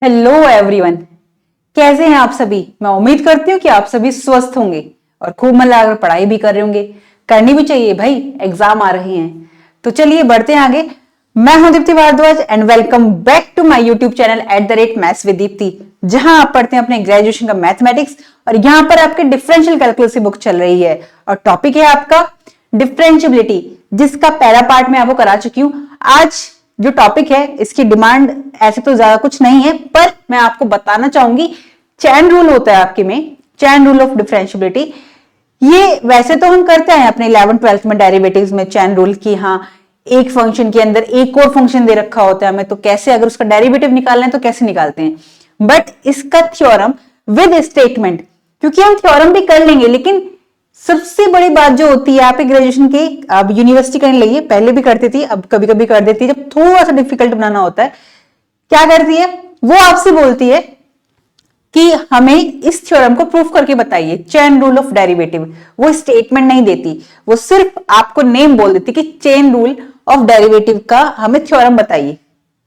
Hello everyone, कैसे हैं आप सभी। मैं उम्मीद करती हूँ कि आप सभी स्वस्थ होंगे और खूब मन लगाकर पढ़ाई भी कर रहे होंगे। करनी भी चाहिए भाई, एग्जाम आ रहे हैं। तो चलिए बढ़ते हैं आगे। मैं हूं Deepti Bharadwaj and welcome back to my YouTube channel @maths with Deepti, जहां आप पढ़ते हैं अपने ग्रेजुएशन का मैथमेटिक्स और यहां पर आपके डिफरेंशियल कैलकुलस की बुक चल रही है और टॉपिक है आपका डिफरेंशियबिलिटी, जिसका पहला पार्ट मैं आपको करा चुकी हूं। आज जो टॉपिक है इसकी डिमांड ऐसे तो ज्यादा कुछ नहीं है, पर मैं आपको बताना चाहूंगी चैन रूल होता है आपके में, चैन रूल ऑफ डिफरेंशियबिलिटी। ये वैसे तो हम करते हैं अपने 11th-12th में डेरिवेटिव्स में चैन रूल की। हाँ, एक फंक्शन के अंदर एक और फंक्शन दे रखा होता है हमें, तो कैसे अगर उसका डेरिवेटिव निकालना है तो कैसे निकालते हैं। बट इसका थ्योरम विद स्टेटमेंट, क्योंकि हम थ्योरम भी कर लेंगे, लेकिन सबसे बड़ी बात जो होती है आप ग्रेजुएशन के, अब यूनिवर्सिटी करने लगी है, पहले भी करती थी, अब कभी कभी कर देती है, जब थोड़ा सा डिफिकल्ट बनाना होता है क्या करती है, वो आपसे बोलती है कि हमें इस थ्योरम को प्रूफ करके बताइए, चेन रूल ऑफ डेरिवेटिव। वो स्टेटमेंट नहीं देती, वो सिर्फ आपको नेम बोल देती कि चेन रूल ऑफ डेरिवेटिव का हमें थ्योरम बताइए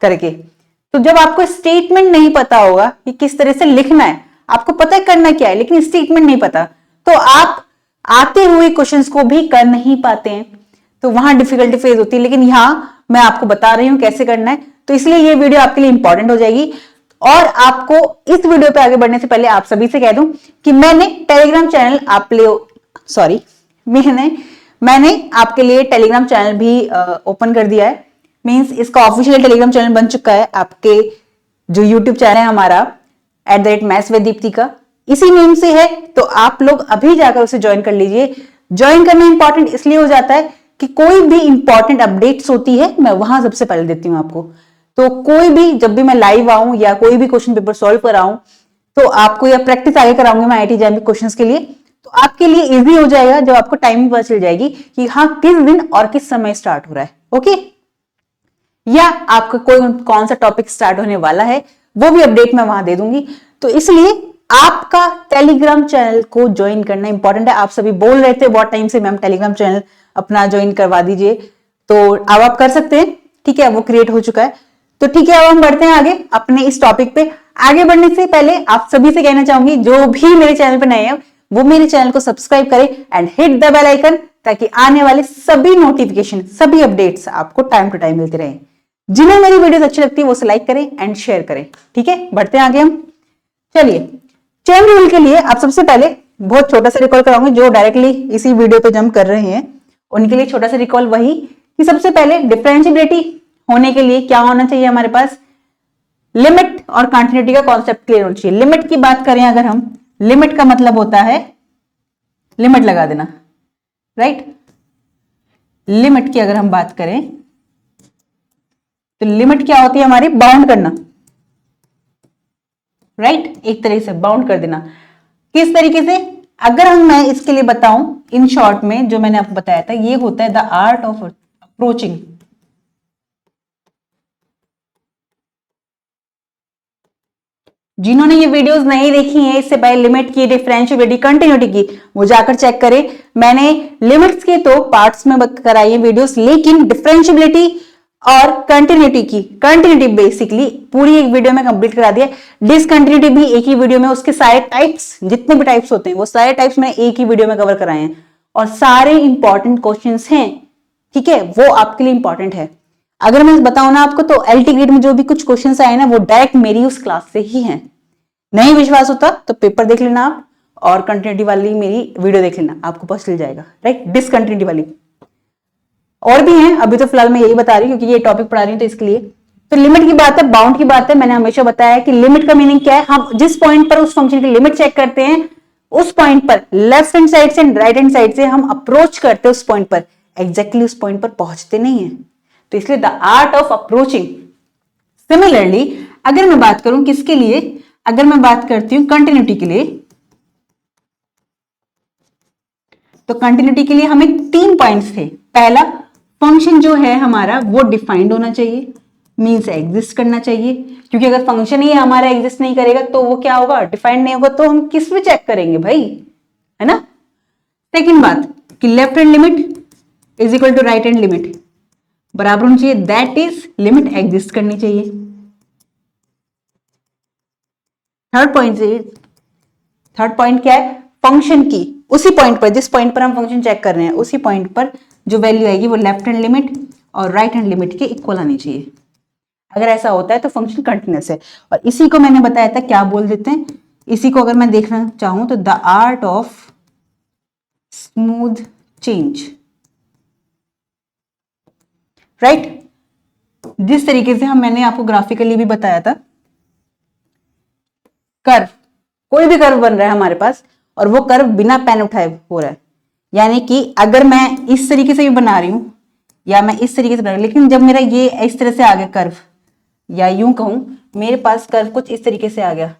करके। तो जब आपको स्टेटमेंट नहीं पता होगा कि किस तरह से लिखना है, आपको पता है करना क्या है लेकिन स्टेटमेंट नहीं पता, तो आप आते हुए क्वेश्चंस को भी कर नहीं पाते हैं, तो वहां डिफिकल्टी फेस होती है। लेकिन यहां मैं आपको बता रही हूं कैसे करना है, तो इसलिए ये वीडियो आपके लिए इंपॉर्टेंट हो जाएगी। और आपको इस वीडियो पे आगे बढ़ने से पहले आप सभी से कह दूं कि मैंने टेलीग्राम चैनल मैंने आपके लिए टेलीग्राम चैनल भी ओपन कर दिया है। मींस इसका ऑफिशियल टेलीग्राम चैनल बन चुका है आपके जो यूट्यूब चैनल है हमारा @मैथ्स विद दीप्ति का, इसी नेम से है। तो आप लोग अभी जाकर उसे ज्वाइन कर लीजिए। ज्वाइन करना इंपॉर्टेंट इसलिए हो जाता है कि कोई भी इंपॉर्टेंट अपडेट्स होती है मैं वहां सबसे पहले देती हूं आपको। तो कोई भी, जब भी मैं लाइव आऊं या कोई भी क्वेश्चन पेपर सॉल्व कराऊं, तो आपको या प्रैक्टिस आगे कराऊंगी मैं IIT JEE क्वेश्चंस के लिए, तो आपके लिए इजी हो जाएगा जब आपको टाइमिंग पता चल जाएगी कि हाँ किस दिन और किस समय स्टार्ट हो रहा है। ओके, या आपका कोई कौन सा टॉपिक स्टार्ट होने वाला है वो भी अपडेट मैं वहां दे दूंगी। तो इसलिए आपका टेलीग्राम चैनल को ज्वाइन करना इंपॉर्टेंट है। आप सभी बोल रहे थे बहुत टाइम से मैम टेलीग्राम चैनल अपना ज्वाइन करवा दीजिए, तो अब आप कर सकते हैं। ठीक है, वो क्रिएट हो चुका है। तो ठीक है, अब हम बढ़ते हैं आगे अपने इस टॉपिक पे। आगे बढ़ने से पहले आप सभी से कहना चाहूंगी जो भी मेरे चैनल पर नए हैं वो मेरे चैनल को सब्सक्राइब करें and hit the bell icon, ताकि आने वाले सभी नोटिफिकेशन, सभी अपडेट्स आपको टाइम टू टाइम मिलते रहे। जिन्हें मेरी वीडियोस अच्छी लगती है वो लाइक करें एंड शेयर करें। ठीक है, बढ़ते हैं आगे हम। चलिए, चेन रूल के लिए आप सबसे पहले बहुत छोटा सा रिकॉल कराऊंगी, जो डायरेक्टली इसी वीडियो पे जंप कर रहे हैं उनके लिए छोटा सा रिकॉल वही कि सबसे पहले डिफरेंशिएबिलिटी होने के लिए क्या होना चाहिए हमारे पास, लिमिट और कंटिन्यूटी का कॉन्सेप्ट क्लियर होना चाहिए। लिमिट की बात करें अगर हम, लिमिट का मतलब होता है लिमिट लगा देना, राइट। लिमिट की अगर हम बात करें तो लिमिट क्या होती है हमारी, बाउंड करना, राइट। एक तरह से बाउंड कर देना। किस तरीके से, अगर मैं इसके लिए बताऊं इन शॉर्ट में, जो मैंने आपको बताया था, ये होता है द आर्ट ऑफ अप्रोचिंग। जिन्होंने ये वीडियोस नहीं देखी हैं इससे पहले, लिमिट की, डिफरेंशिएबिलिटी, कंटिन्यूटी की, वो जाकर चेक करें। मैंने लिमिट्स के तो पार्ट्स में कराई है वीडियोस, लेकिन डिफरेंशिएबिलिटी और कंटिन्यूटी बेसिकली पूरी एक वीडियो में कंप्लीट करा दिया। डिसकंटिन्यूटी भी एक ही वीडियो में, उसके सारे टाइप्स, जितने भी टाइप्स होते हैं वो सारे टाइप्स मैंने एक ही वीडियो में कवर कराए हैं और सारे इंपॉर्टेंट क्वेश्चंस हैं। ठीक है, वो आपके लिए इंपॉर्टेंट है। अगर मैं बताऊं ना आपको, तो LT ग्रेड में जो भी कुछ क्वेश्चंस आए ना वो डायरेक्ट मेरी उस क्लास से ही हैं। नहीं विश्वास होता तो पेपर देख लेना आप, और कंटिन्यूटी वाली मेरी वीडियो देख लेना, आपको पता चल जाएगा, राइट। डिसकंटिन्यूटी वाली और भी हैं, अभी तो फिलहाल मैं यही बता रही हूँ क्योंकि ये टॉपिक पढ़ा रही हूँ तो इसके लिए। तो लिमिट की बात है, बाउंड की बात है। मैंने हमेशा बताया कि लिमिट का मीनिंग क्या है, हम जिस पॉइंट पर उस फंक्शन की लिमिट चेक करते हैं, उस पॉइंट पर लेफ्ट हैंड साइड से राइट हैंड साइड से हम अप्रोच करते हैं उस पॉइंट पर, एग्जैक्टली उस पॉइंट पर पहुंचते नहीं है। तो इसलिए the art of approaching. Similarly अगर मैं बात करूं किसके लिए, अगर मैं बात करती हूं कंटिन्यूटी के लिए, तो कंटिन्यूटी के लिए हमें 3 पॉइंट्स थे। पहला, फंक्शन जो है हमारा वो डिफाइंड होना चाहिए, मीन्स एग्जिस्ट करना चाहिए, क्योंकि अगर फंक्शन ही हमारा एग्जिस्ट नहीं करेगा तो वो क्या होगा, डिफाइंड नहीं होगा, तो हम किस में चेक करेंगे भाई, है ना। सेकेंड बात कि left hand limit is equal to right hand limit बराबर होनी चाहिए, दैट इज लिमिट एग्जिस्ट करनी चाहिए। थर्ड पॉइंट क्या है, फंक्शन की उसी पॉइंट पर, जिस पॉइंट पर हम फंक्शन चेक कर रहे हैं उसी पॉइंट पर जो वैल्यू आएगी वो लेफ्ट हैंड लिमिट और राइट हैंड लिमिट के इक्वल आनी चाहिए। अगर ऐसा होता है तो फंक्शन कंटिन्यूअस है। और इसी को मैंने बताया था, क्या बोल देते हैं, इसी को अगर मैं देखना चाहूं तो the art of smooth change, right. जिस तरीके से मैंने आपको ग्राफिकली भी बताया था, कर्व, कोई भी कर्व बन रहा है हमारे पास और वो कर्व बिना पेन उठाए हो रहा है, यानी कि अगर मैं इस तरीके से भी बना रही हूं या मैं इस तरीके से बना रही हूं, लेकिन जब मेरा ये इस तरह से आ गया कर्व, या यूं कहूं मेरे पास कर्व कुछ इस तरीके से आ गया,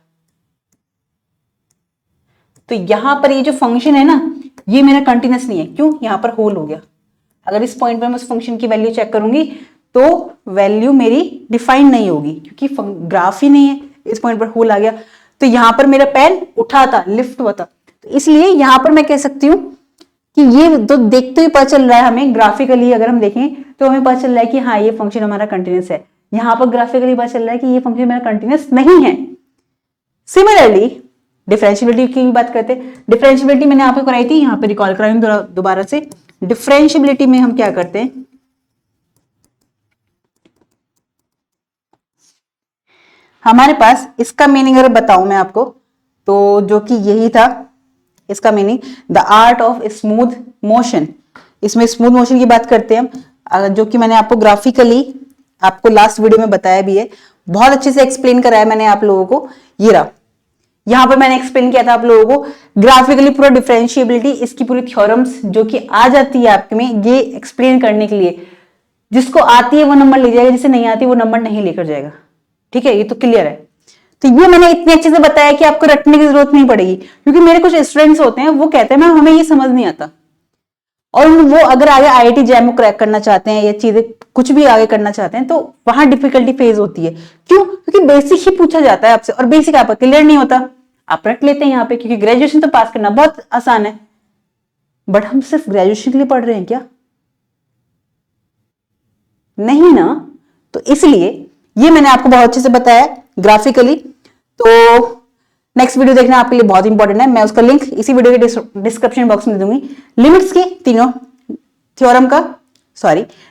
तो यहां पर ये जो फंक्शन है ना, ये मेरा कंटिन्यूअस नहीं है। क्यों? यहां पर होल हो गया। अगर इस पॉइंट पर मैं उस फंक्शन की वैल्यू चेक करूंगी तो वैल्यू मेरी डिफाइन नहीं होगी, क्योंकि ग्राफ ही नहीं है। इस पॉइंट पर होल आ गया तो यहां पर मेरा पेन उठा था, लिफ्ट हुआ था, तो इसलिए यहां पर मैं कह सकती हूं कि ये तो देखते ही पता चल रहा है हमें, ग्राफिकली अगर हम देखें तो हमें पता चल रहा है कि हाँ ये फंक्शन हमारा कंटिन्यूअस है। यहां पर ग्राफिकली पता चल रहा है कि ये फंक्शन मेरा कंटिन्यूअस नहीं है। सिमिलरली डिफरेंशियबिलिटी की बात करते हैं। डिफरेंशियबिलिटी मैंने आपको कराई थी, यहां पे रिकॉल कराई दोबारा से। डिफरेंशियबिलिटी में हम क्या करते हैं, हमारे पास इसका मीनिंग अगर बताऊं मैं आपको तो जो कि यही था इसका meaning, the art of smooth motion. इसमें स्मूथ मोशन की बात करते हैं हम, जो कि मैंने आपको ग्राफिकली आपको लास्ट वीडियो में बताया भी है, बहुत अच्छे से एक्सप्लेन कराया मैंने आप लोगों को। ये रहा, यहां पर मैंने एक्सप्लेन किया था आप लोगों को ग्राफिकली पूरा डिफरेंशिएबिलिटी, इसकी पूरी थ्योरम्स जो कि आ जाती है आपके में, ये एक्सप्लेन करने के लिए। जिसको आती है वो नंबर ले जाएगा, जिसे नहीं आती वो नंबर नहीं लेकर जाएगा। ठीक है, ये तो क्लियर है। तो ये मैंने इतने अच्छे से बताया कि आपको रटने की जरूरत नहीं पड़ेगी, क्योंकि मेरे कुछ स्टूडेंट्स होते हैं वो कहते हैं मैम हमें ये समझ नहीं आता, और वो अगर आगे आईआईटी जैम को क्रैक करना चाहते हैं या चीजें कुछ भी आगे करना चाहते हैं तो वहां डिफिकल्टी फेज होती है। क्यों? क्योंकि बेसिक ही पूछा जाता है आपसे और बेसिक आपका क्लियर नहीं होता, आप रट लेते हैं यहाँ पे, क्योंकि ग्रेजुएशन तो पास करना बहुत आसान है। बट हम सिर्फ ग्रेजुएशन के लिए पढ़ रहे हैं क्या? नहीं ना। तो इसलिए ये मैंने आपको बहुत अच्छे से बताया ग्राफिकली। तो नेक्स्ट वीडियो देखना आपके लिए बहुत इंपॉर्टेंट है, मैं उसका लिंक इसी वीडियो के डिस्क्रिप्शन बॉक्स में दे दूंगी। लिमिट्स की तीनों थ्योरम का,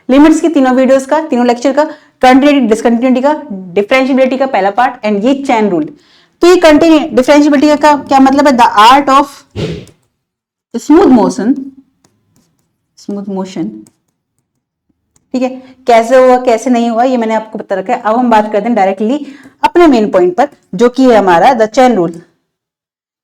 लिमिट्स की तीनों वीडियोस का, तीनों लेक्चर का, कंटिन्यूटी डिसकंटिन्यूटी का, डिफरेंशिएबिलिटी का पहला पार्ट एंड ये चैन रूल। तो ये डिफरेंशिएबिलिटी का क्या मतलब है, the art of smooth motion. ठीक है, कैसे हुआ कैसे नहीं हुआ ये मैंने आपको बता रखा है। अब हम बात करते हैं डायरेक्टली अपने मेन पॉइंट पर, जो कि है हमारा द चेन रूल।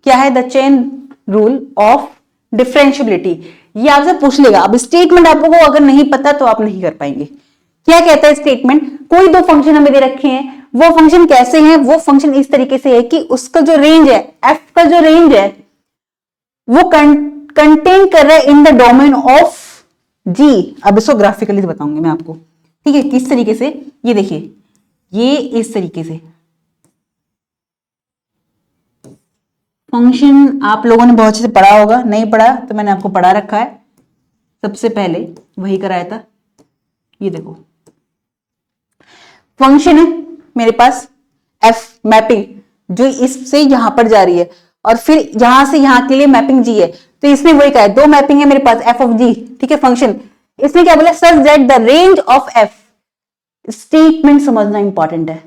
क्या है the chain rule of differentiability? ये आपसे पूछ लेगा। अब स्टेटमेंट आपको अगर नहीं पता तो आप नहीं कर पाएंगे। क्या कहता है स्टेटमेंट? कोई दो फंक्शन हमें दे रखे हैं, वो फंक्शन कैसे हैं? वो फंक्शन इस तरीके से है कि उसका जो रेंज है, एफ का जो रेंज है वो कंटेन कर रहा है इन द डोमेन ऑफ जी। अब इसको ग्राफिकली बताऊंगी मैं आपको, ठीक है, किस तरीके से। ये देखिए, ये इस तरीके से फंक्शन आप लोगों ने बहुत अच्छे से पढ़ा होगा, नहीं पढ़ा तो मैंने आपको पढ़ा रखा है, सबसे पहले वही कराया था। ये देखो फंक्शन है मेरे पास एफ मैपिंग, जो इससे यहां पर जा रही है और फिर यहां से यहां के लिए मैपिंग जी है। तो इसने वही कहा है, दो मैपिंग है मेरे पास एफ ऑफ जी, ठीक है, फंक्शन। इसने क्या बोला, such that the range of f, statement समझना इंपॉर्टेंट है,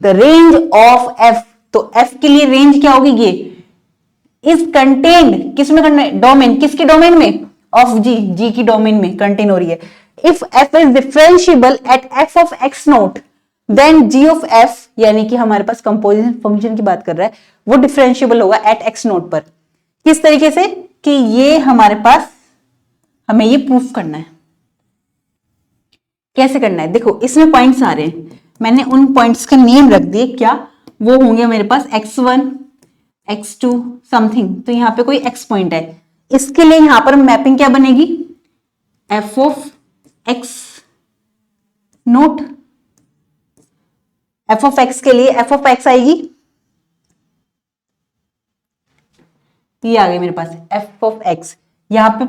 द रेंज ऑफ एफ। तो एफ के लिए रेंज क्या होगी, ये इज कंटेन्ड किसमें, डोमेन, किसके डोमेन में, ऑफ जी, जी की डोमेन में कंटेन हो रही है। If f is differentiable at f of x naught then g of f, यानी कि हमारे पास कंपोजिशन फंक्शन की बात कर रहा है, वो डिफरेंशिएबल होगा एट एक्स नोट पर। किस तरीके से कि ये हमारे पास, हमें ये प्रूफ करना है। कैसे करना है, देखो इसमें पॉइंट्स आ रहे हैं, मैंने उन पॉइंट्स का नेम रख दिए, क्या वो होंगे मेरे पास x1 x2 समथिंग। तो यहां पे कोई x पॉइंट है, इसके लिए यहां पर मैपिंग क्या बनेगी, f of x naught, f of x के लिए f ऑफ x आएगी, ये आ गई मेरे पास f ऑफ x। यहां पे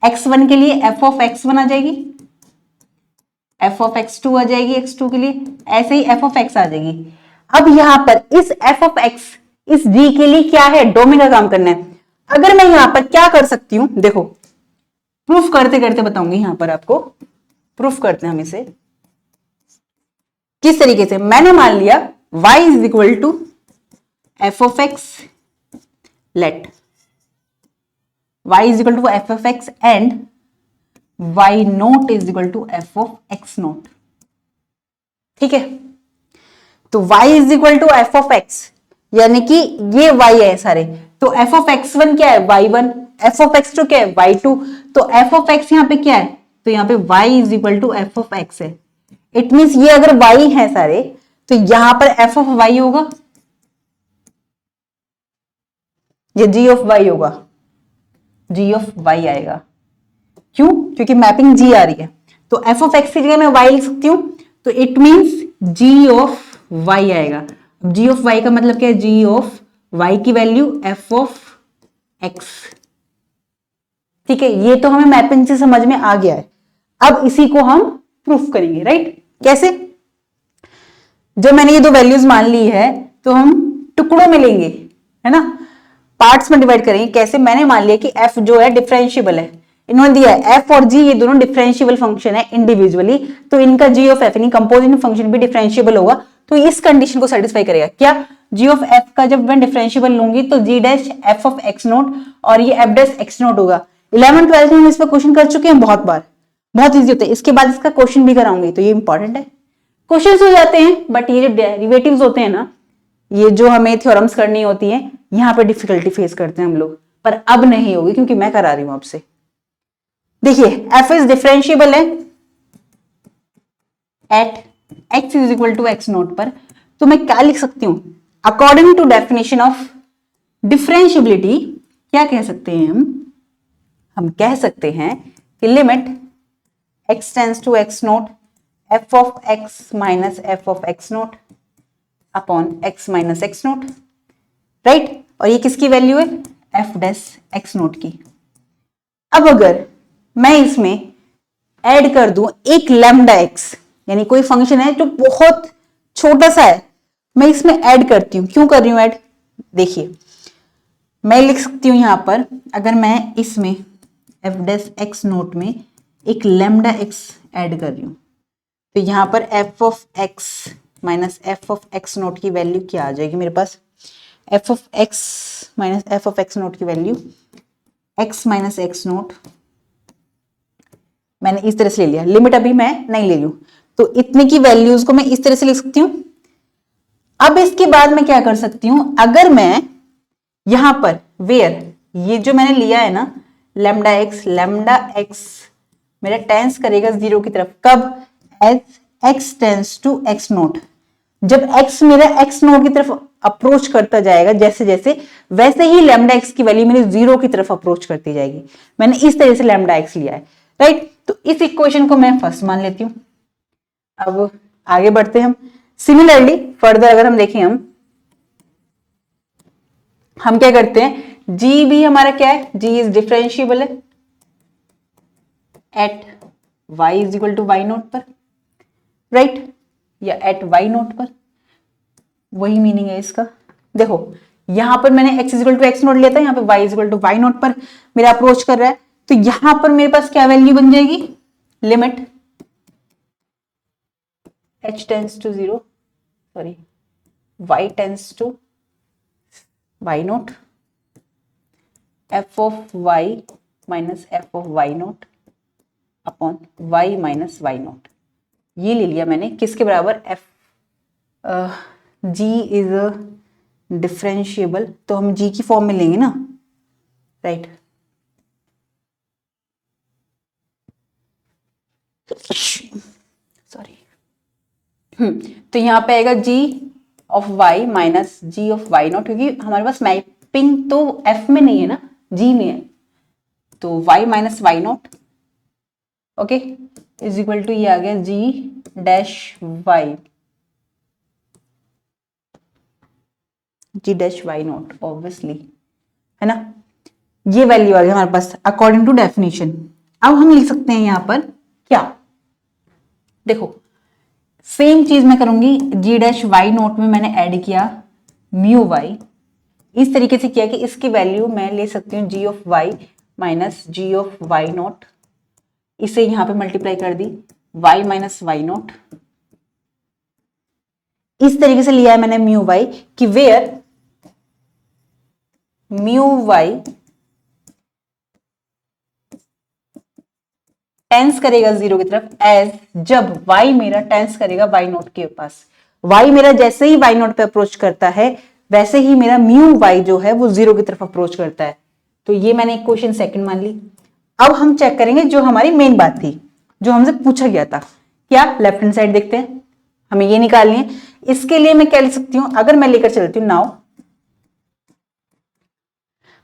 x1 के लिए f ऑफ x1 आ जाएगी, f ऑफ x2 आ जाएगी x2 के लिए, ऐसे ही f ऑफ x आ जाएगी। अब यहां पर इस f ऑफ x इस जी के लिए क्या है, डोमेन का काम करना है। अगर मैं यहां पर क्या कर सकती हूं, देखो प्रूफ करते करते बताऊंगी, यहां पर आपको प्रूफ करते हैं हम इसे किस तरीके से। मैंने मान लिया y is equal to f of x, let y is equal to f of x and y naught is equal to f of x naught. ठीक है, तो y is equal to f of x, यानी कि ये y है सारे, तो F of x one क्या है, y1, F of x to क्या है, y2, तो एफ ऑफ एक्स यहां पे क्या है, तो यहां पे y is equal to f of x है। इट मीन्स ये अगर y है सारे, तो यहां पर एफ ऑफ y होगा, ये g ऑफ y होगा, g ऑफ y आएगा। क्यों, क्योंकि मैपिंग g आ रही है, तो एफ ऑफ एक्स की जगह मैं y लिख सकती हूं, तो it means g of y आएगा। अब g ऑफ y का मतलब क्या है, g ऑफ y की वैल्यू f ऑफ x। ठीक है, ये तो हमें मैपिंग से समझ में आ गया है। अब इसी को हम प्रूफ करेंगे, राइट। कैसे, जब मैंने ये दो वैल्यूज मान ली है तो हम टुकड़ों में लेंगे, है ना, पार्ट्स में डिवाइड करेंगे। कैसे, मैंने मान लिया कि f जो है डिफरेंशिएबल है, इन्होंने दिया है f और g, ये दोनों डिफरेंशिएबल फंक्शन है इंडिविजुअली, तो इनका g ऑफ f यानी कंपोजिट फंक्शन भी डिफरेंशिएबल होगा, तो इस कंडीशन को सेटिस्फाई करेगा। क्या, g ऑफ f का जब मैं डिफरेंशिएबल लूंगी तो g dash f of x note और ये f डैश x नोट होगा। 11th 12th में हम इस पर क्वेश्चन कर चुके हैं बहुत बार, बहुत इजी होता है। इसके बाद इसका क्वेश्चन भी कराऊंगी, तो ये इंपॉर्टेंट है। क्वेश्चंस हो जाते हैं, बट ये जो डेरिवेटिव्स होते हैं ना, ये जो हमें थ्योरम्स करनी होती है, यहां पे डिफिकल्टी फेस करते हैं हम लोग, पर अब नहीं होगी क्योंकि मैं करा रही हूं आपसे। देखिए f इज डिफरेंशिएबल है at x is equal to x naught पर, तो मैं क्या लिख सकती हूं, according to definition of differentiability क्या कह सकते हैं हम कह सकते हैं कि limit x tends to x naught f of x minus f of x naught upon x minus x naught, right. और ये किसकी वैल्यू है, f डैश x नोट की। अब अगर मैं इसमें ऐड कर दूं एक लैम्डा x, यानी कोई फंक्शन है जो बहुत छोटा सा है, मैं इसमें ऐड करती हूं। क्यों कर रही हूं ऐड, देखिए मैं लिख सकती हूं यहां पर, अगर मैं इसमें f डैश x नोट में एक लैम्डा x ऐड कर रही हूं, तो यहां पर f of x minus f of x naught की वैल्यू क्या आ जाएगी मेरे पास, f of x minus f of x naught की value x minus x naught, मैंने इस तरह से ले लिया, लिमिट अभी मैं नहीं ले लूं, तो इतने की वैल्यूज को मैं इस तरह से लिख सकती हूं। अब इसके बाद मैं क्या कर सकती हूं, अगर मैं यहां पर वेयर ये जो मैंने लिया है ना लैम्डा x मेरा टेंस करेगा जीरो की तरफ, कब, as x tends to x naught, जब x मेरा x नोट की तरफ अप्रोच करता जाएगा जैसे जैसे, वैसे ही लैम्डा x की वैल्यू मेरे जीरो की तरफ अप्रोच करती जाएगी। मैंने इस तरह से लैम्डा x लिया है, राइट। तो इस इक्वेशन को मैं फर्स्ट मान लेती हूं। अब आगे बढ़ते हैं हम। सिमिलरली फर्दर अगर हम देखें, हम क्या करते हैं, g भी हमारा क्या है, g इज डिफरेंशिएबल है at y is equal to y naught पर, राइट, या एट y नोट पर, वही मीनिंग है इसका। देखो यहां पर मैंने x is equal to x naught लिया था, यहां पे y is equal to y naught पर मेरा अप्रोच कर रहा है, तो यहां पर मेरे पास क्या वैल्यू बन जाएगी, limit h tends to zero, sorry y tends to y naught, f of y minus f of y naught upon y minus y naught. ये ले लिया मैंने किसके बराबर, g इज डिफरेंशिएबल, तो हम g की फॉर्म में लेंगे ना, राइट। सॉरी, तो यहां पे आएगा g of y minus g of y not, क्योंकि हमारे पास मैपिंग तो f में नहीं है ना, g में है, तो y minus y naught, okay, is equal to ये आ गया g dash y, g dash Y naught obviously, है ना। ये वैल्यू आ गई हमारे पास अकॉर्डिंग टू डेफिनेशन। अब हम लिख सकते हैं यहां पर क्या, देखो सेम चीज मैं करूंगी, जी डैश वाई नोट में मैंने ऐड किया म्यू वाई, इस तरीके से किया कि इसकी वैल्यू मैं ले सकती हूँ G of Y minus ji of Y naught, इसे यहां पे मल्टीप्लाई कर दी वाई माइनस वाई नॉट। इस तरीके से लिया है मैंने म्यू वाई कि वेयर म्यू वाई टेंस करेगा जीरो की तरफ, एज जब y मेरा टेंस करेगा y नोट के पास। y मेरा जैसे ही y नोट पे अप्रोच करता है वैसे ही मेरा म्यू y जो है वो जीरो की तरफ अप्रोच करता है। तो ये मैंने एक क्वेश्चन सेकंड मान ली। अब हम चेक करेंगे जो हमारी मेन बात थी, जो हमसे पूछा गया था, क्या लेफ्ट हैंड साइड देखते हैं, हमें ये निकालनी है। इसके लिए मैं क्या लिख सकती हूं, अगर मैं लेकर चलती हूं नाउ,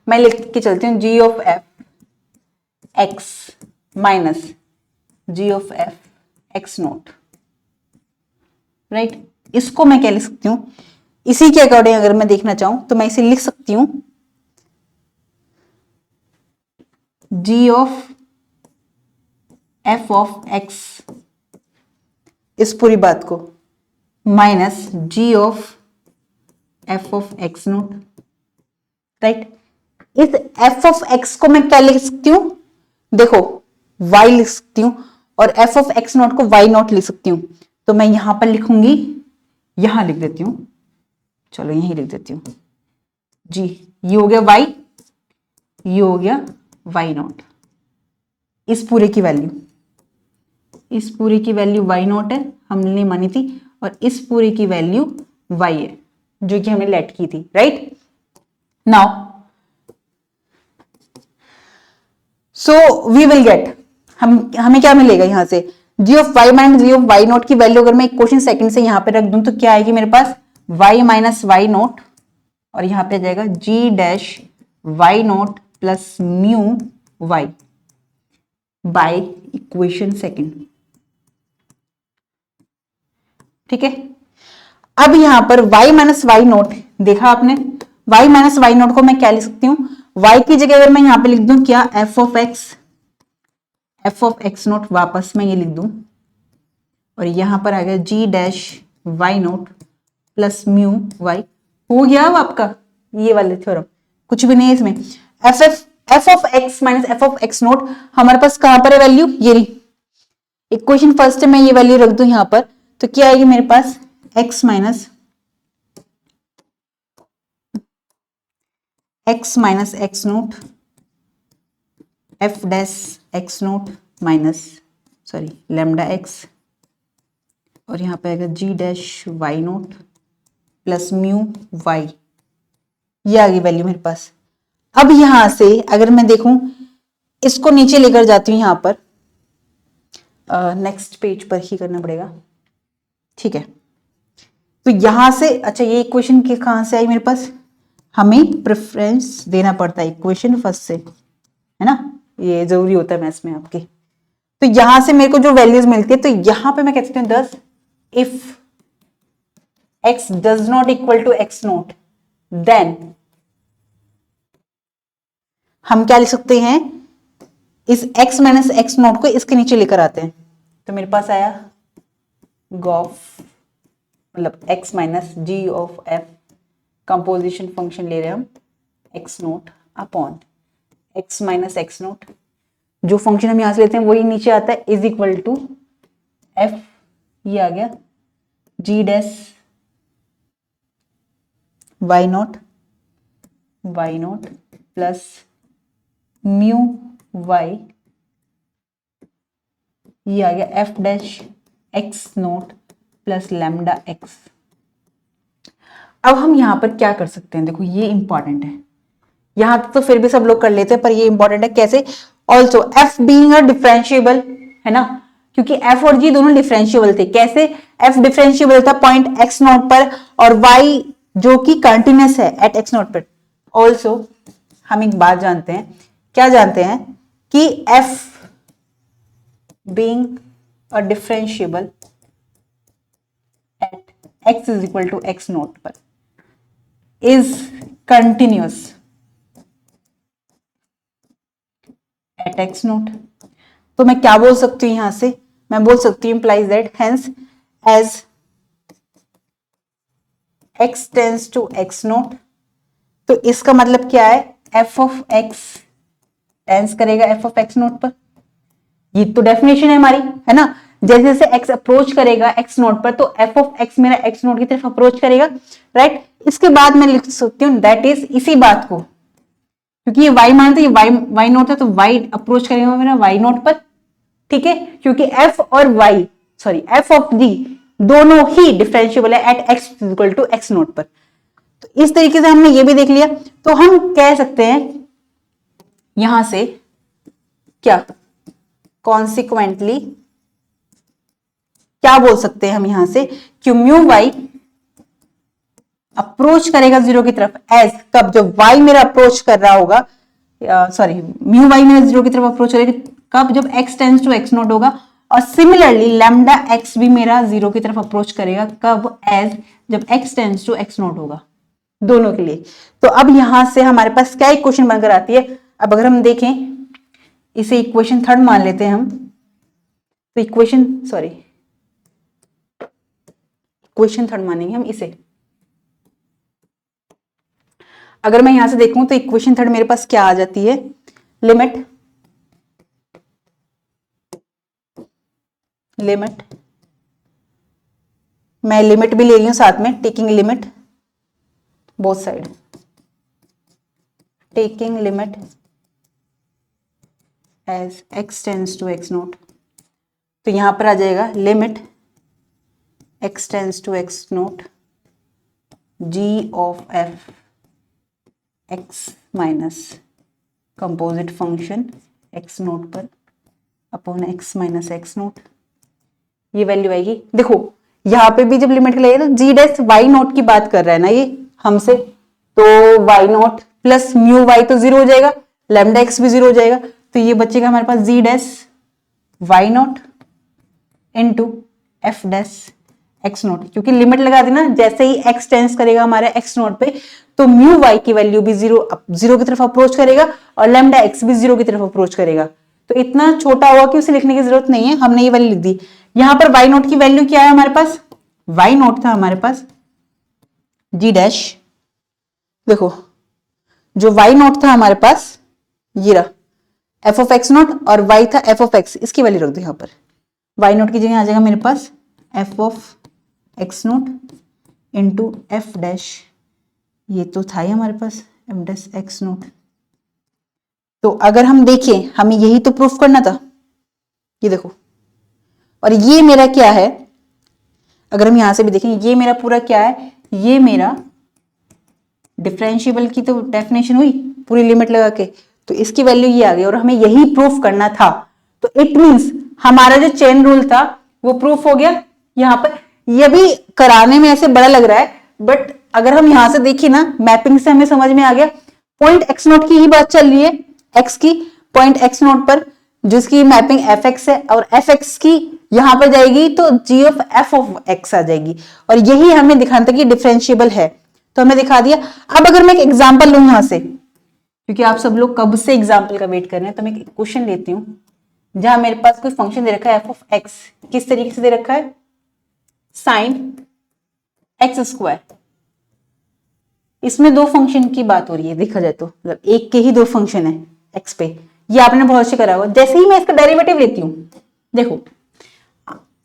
मैं लिख के चलती हूं जी of F X minus ji of F X naught, right. इसको मैं क्या लिख सकती हूं, इसी के अकॉर्डिंग अगर मैं देखना चाहूं तो मैं इसे लिख सकती हूं जी ऑफ एफ ऑफ एक्स, इस पूरी बात को, minus ji of f of x naught, right. इस एफ ऑफ एक्स को मैं क्या लिख सकती हूं, देखो y लिख सकती हूं और एफ ऑफ एक्स नॉट को y नॉट लिख सकती हूं। तो मैं यहां पर लिखूंगी, यहां लिख देती हूं, चलो यहीं लिख देती हूं जी, ये हो गया y, ये हो गया y नॉट। इस पूरे की वैल्यू, इस पूरे की वैल्यू y नॉट है, हमने मानी थी, और इस पूरे की वैल्यू y है जो कि हमने लेट की थी, right. Now so we will get, हमें क्या मिलेगा यहां से, G of Y minus ji of Y naught की वैल्यू अगर मैं क्वेश्चन सेकंड से यहां पे रख दूं तो क्या आएगी मेरे पास, वाई माइनस वाई नोट, और यहां पे आ जाएगा G dash Y naught plus mu Y by equation second, ठीक है। अब यहां पर y माइनस वाई नोट देखा आपने, y माइनस वाई नोट को मैं क्या लिख सकती हूं, y की जगह अगर मैं यहां पे लिख दूं क्या, एफ ऑफ एक्स नोट, वापस मैं ये लिख दूं, और यहां पर आ गया G dash Y naught plus mu Y, हो गया अब आपका ये वाले थ्योरम, कुछ भी नहीं है इसमें। F of x minus F of x note हमारे पास कहां पर है वैल्यू, ये रही। इक्वेशन फर्स्ट में ये वैल्यू रख दूं यहां पर, तो क्या आएगी मेरे पास, X minus x naught F dash X naught minus sorry lambda X, और यहां पे आएगा G dash Y naught plus mu Y, ये आ गई वैल्यू मेरे पास। अब यहां से अगर मैं देखूं, इसको नीचे लेकर जाती हूं यहां पर, नेक्स्ट पेज पर ही करना पड़ेगा, ठीक है। तो यहां से, अच्छा ये इक्वेशन के कहां से आई मेरे पास, हमें प्रेफरेंस देना पड़ता है इक्वेशन फर्स्ट से, है ना, ये जरूरी होता है मैथ्स में आपके। तो यहां से मेरे को जो वैल्यूज मिलती है, तो यहां पे मैं कह सकती हूँ 10, if x does not equal to x naught then हम क्या लिख सकते हैं, इस x माइनस एक्स नोट को इसके नीचे लेकर आते हैं, तो मेरे पास आया गॉफ, मतलब x minus ji of f, composition function ले रहे हैं हम, x naught upon x minus x naught, जो फंक्शन हम यहां से लेते हैं वही नीचे आता है, इज इक्वल टू f, ये आ गया G dash Y naught plus mu Y, ये आ गया F dash X naught plus lambda X. अब हम यहां पर क्या कर सकते हैं, देखो ये इंपॉर्टेंट है, यहां तक तो फिर भी सब लोग कर लेते हैं पर ये इंपॉर्टेंट है, कैसे, also F being a differentiable, है ना, क्योंकि एफ और जी दोनों डिफरेंशिएबल थे, कैसे, एफ डिफरेंशिएबल था पॉइंट एक्स नोट पर, और वाई जो कि कंटिन्यूअस है एट एक्स नोट पर। ऑल्सो हम एक बात जानते हैं, क्या जानते हैं, कि F being a differentiable at X is equal to x naught पर is continuous at X naught. तो मैं क्या बोल सकती हूं यहां से, मैं बोल सकती हूं implies that hence as x tends to x naught, तो इसका मतलब क्या है, एफ ऑफ एक्स टेंस करेगा एफ ऑफ एक्स नोट पर। ये तो डेफिनेशन है हमारी, है ना। जैसे जैसे एक्स अप्रोच करेगा एक्स नोट पर तो एफ ऑफ एक्स मेरा एक्स नोट की तरफ अप्रोच करेगा, राइट। इसके बाद मैं लिख सकती हूँ दैट इज, इसी बात को, क्योंकि ये वाई मान था, ये वाई नोट था, तो वाई अप्रोच करेगा मेरा वाई नोट पर, ठीक है। क्योंकि एफ और y, sorry f of g दोनों ही डिफरेंशिएबल है at x equal to x naught पर। तो इस तरीके से हमने ये भी देख लिया। तो हम कह सकते हैं यहां से क्या, कॉन्सिक्वेंटली क्या बोल सकते हैं हम यहां से कि म्यू वाई अप्रोच करेगा जीरो की तरफ एज, कब, जब वाई मेरा अप्रोच कर रहा होगा, सॉरी म्यू वाई मेरा जीरो की तरफ अप्रोच करेगा कब, जब x tends to x naught होगा। और सिमिलरली लैम्डा एक्स भी मेरा जीरो की तरफ अप्रोच करेगा कब, एज, जब x tends to x naught होगा, दोनों के लिए। तो अब यहां से हमारे पास क्या इक्वेशन बनकर आती है, अब अगर हम देखें इसे इक्वेशन थर्ड मान लेते हैं हम, तो इक्वेशन थर्ड मानेंगे हम इसे। अगर मैं यहां से देखूं तो इक्वेशन थर्ड मेरे पास क्या आ जाती है, लिमिट मैं लिमिट भी ले रही हूं साथ में, taking limit both side, taking limit as X tends to x naught. तो यहां पर आ जाएगा limit X tends to x naught G of F X minus composite function X naught पर upon X minus x naught, ये value आएगी। देखो यहां पे भी जब लिमिट लगाइए तो जी डैश वाई नोट की बात कर रहा है ना ये हमसे, तो y naught plus mu y तो जीरो हो जाएगा, लैम्डा एक्स भी जीरो हो जाएगा, तो ये बचेगा हमारे पास G dash Y naught into F dash X naught. क्योंकि लिमिट लगा देना, जैसे ही एक्स टेंस करेगा हमारे एक्स नोट पे तो म्यू वाई की वैल्यू भी जीरो की तरफ अप्रोच करेगा और लैम्डा एक्स भी जीरो की तरफ अप्रोच करेगा। तो इतना छोटा हुआ कि उसे लिखने की जरूरत नहीं है, हमने ये वैल्यू लिख दी। यहां पर वाई नोट की वैल्यू क्या है हमारे पास, वाई नोट था हमारे पास जी डैश, देखो जो वाई नोट था हमारे पास ये रहा एफ ऑफ एक्स नोट और वाई था एफ ऑफ एक्स, इसकी वैल्यू रख दो यहां पर। वाई नोट की जगह आ जाएगा मेरे पास F of x naught into F dash, ये तो था ही हमारे पास एफ डैश एक्स नोट। तो अगर हम देखें हमें यही तो प्रूफ करना था, ये देखो, और ये मेरा क्या है, अगर हम यहां से भी देखें ये मेरा पूरा क्या है, ये मेरा डिफरेंशिएबल की तो डेफिनेशन हुई पूरी लिमिट लगा के, तो इसकी वैल्यू ये आ गई और हमें यही प्रूफ करना था। तो इट मींस हमारा जो चेन रूल था वो प्रूफ हो गया। यहां पर ये भी कराने में ऐसे बड़ा लग रहा है, बट अगर हम यहां से देखिए ना मैपिंग से हमें समझ में आ गया। पॉइंट एक्स नोट की ही बात चल रही है, एक्स की पॉइंट एक्स नोट पर जिसकी मैपिंग एफ एक्स है, और एफ एक्स की यहां पर जाएगी तो जी ऑफ एफ ऑफ एक्स आ जाएगी, और यही हमें दिखाना था कि डिफरेंशिएबल है, तो हमने दिखा दिया। अब अगर मैं एक एग्जांपल लूं यहां से, क्योंकि आप सब लोग कब से एग्जांपल का वेट कर रहे हैं, तो मैं एक क्वेश्चन लेती हूं जहां मेरे पास कोई फंक्शन दे रखा है एफ ऑफ एक्स, किस तरीके से दे रखा है, साइन एक्स स्क्वायर। इसमें दो फंक्शन की बात हो रही है देखा जाए तो, मतलब एक के ही दो फंक्शन है एक्स पे, ये आपने बहुत अच्छे करा होगा। जैसे ही मैं इसका डेरिवेटिव लेती हूं, देखो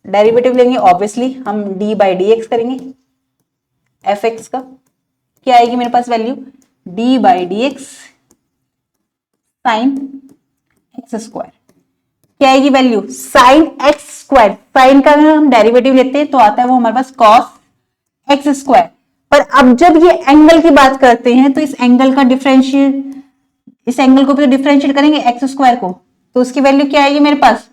डेरिवेटिव लेंगे ऑब्वियसली हम डी बाई डी एक्स करेंगे, एफ एक्स का क्या आएगी मेरे पास वैल्यू, D by D X sine X square, क्या आएगी वैल्यू, साइन एक्स स्क्वायर। साइन का अगर हम डेरिवेटिव लेते हैं तो आता है वो हमारे पास कॉस एक्स स्क्वायर। पर अब जब ये एंगल की बात करते हैं तो इस एंगल का डिफरेंशिएट, इस एंगल को भी डिफरेंशिएट करेंगे एक्स स्क्वायर को, तो उसकी वैल्यू क्या आएगी मेरे पास,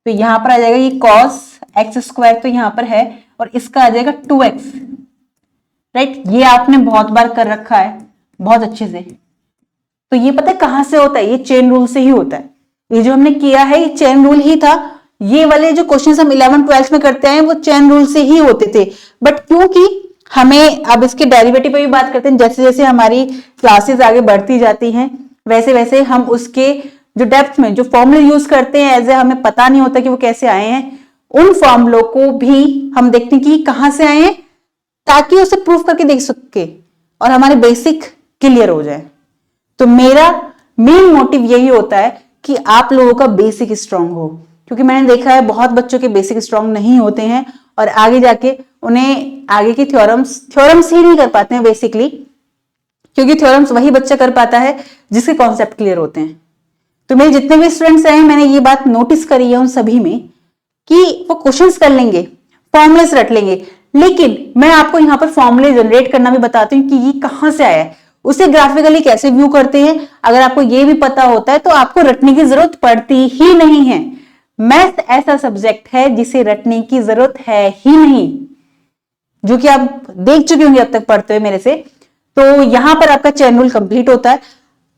तो यहां पर आ जाएगा ये कॉस एक्स स्क्वायर, तो यहां पर है, और इसका आ जाएगा 2x, राइट। ये आपने बहुत बार कर रखा है बहुत अच्छे से। तो ये पता है कहां से होता है, ये चेन रूल से ही होता है। ये जो हमने किया है ये चेन रूल ही था, ये वाले जो क्वेश्चंस हम 11 12 में करते हैं वो चेन रूल से ही होते थे। बट क्योंकि हमें अब इसके डेरिवेटिव पे भी बात करते हैं, जैसे जैसे हमारी क्लासेस आगे बढ़ती जाती हैं वैसे वैसे हम उसके जो डेप्थ में जो फॉर्मूले यूज करते हैं, एज ए हमें पता नहीं होता कि वो कैसे आए हैं, उन फॉर्मूलों को भी हम देखते हैं कि कहां से आए हैं, ताकि उसे प्रूफ करके देख सके। और हमारे बेसिक क्लियर हो जाए। तो मेरा मेन मोटिव यही होता है कि आप लोगों का बेसिक स्ट्रांग हो, क्योंकि मैंने देखा है बहुत बच्चों के बेसिक स्ट्रांग नहीं होते हैं और आगे जाके उन्हें आगे की थ्योरम्स ही नहीं कर पाते हैं बेसिकली, क्योंकि थ्योरम्स वही बच्चा कर पाता है जिसके कॉन्सेप्ट क्लियर होते हैं। तो मेरे जितने भी स्टूडेंट्स हैं मैंने ये बात नोटिस करी है उन सभी में कि वो क्वेश्चंस कर लेंगे, फॉर्मुलेस रट लेंगे, लेकिन मैं आपको यहाँ पर फॉर्मूले जनरेट करना भी बताती हूँ कि ये कहां से आया है, उसे ग्राफिकली कैसे व्यू करते हैं। अगर आपको ये भी पता होता है तो आपको रटने की जरूरत पड़ती ही नहीं है। मैथ ऐसा सब्जेक्ट है जिसे रटने की जरूरत है ही नहीं, जो कि आप देख चुके होंगे अब तक पढ़ते हुए मेरे से। तो यहां पर आपका चेन रूल कंप्लीट होता है।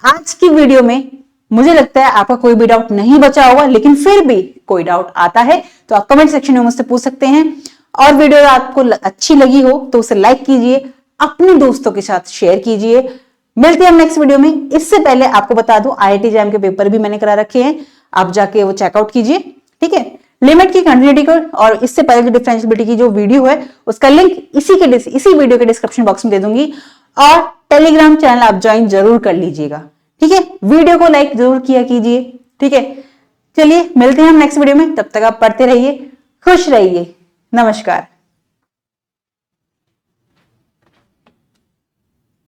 आज की वीडियो में मुझे लगता है आपका कोई भी डाउट नहीं बचा होगा, लेकिन फिर भी कोई डाउट आता है तो आप कमेंट सेक्शन में मुझसे पूछ सकते हैं। और वीडियो आपको अच्छी लगी हो तो उसे लाइक कीजिए, अपने दोस्तों के साथ शेयर कीजिए। मिलते हैं हम नेक्स्ट वीडियो में। इससे पहले आपको बता दूं IIT JAM के पेपर भी मैंने करा रखे हैं, आप जाके वो चेकआउट कीजिए, ठीक है। लिमिट की, कंटिन्यूटी को और इससे पहले जो डिफरेंशिएबिलिटी की जो वीडियो है उसका लिंक इसी वीडियो के डिस्क्रिप्शन बॉक्स में दे दूंगी। और टेलीग्राम चैनल आप ज्वाइन जरूर कर लीजिएगा, ठीक है। वीडियो को लाइक जरूर किया कीजिए, ठीक है। चलिए मिलते हैं हम नेक्स्ट वीडियो में, तब तक आप पढ़ते रहिए, खुश रहिए, नमस्कार।